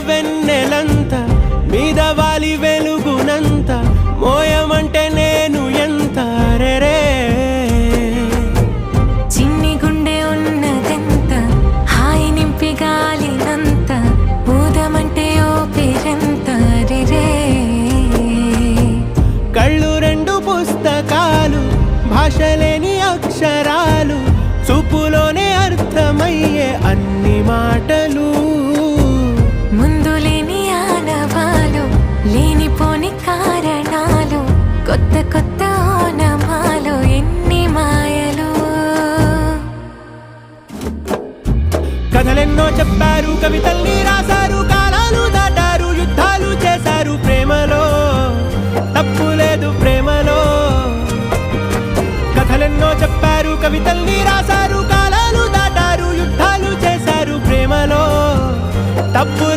వెన్నెలంత మీద వాలి వెలుగునంత మోయమంటే నేను ఎంత రే చిన్ని గుండె ఉన్నదెంత హాయి నింపి గాలినంత ఊదమంటే ఓ పేరెంత రే కళ్ళు రెండు పుస్తకాలు భాషలేని అక్షరాలు చూపులోనే అర్థమయ్యే అన్ని మాటలు ముందు లేని ఆనవాలు లేనిపోని కారణాలు కొత్త కొత్త ఓనమాలు ఎన్ని మాయలు కథలెన్నో చెప్పారు కవితల్ని రాశారు కాలాలు దాటారు యుద్ధాలు చేశారు ప్రేమలో తప్పు లేదు ప్రేమలో కథలెన్నో చెప్పారు కవితల్ని రాశారు కాలాలు దాటారు యుద్ధాలు చేశారు ప్రేమలో తప్పు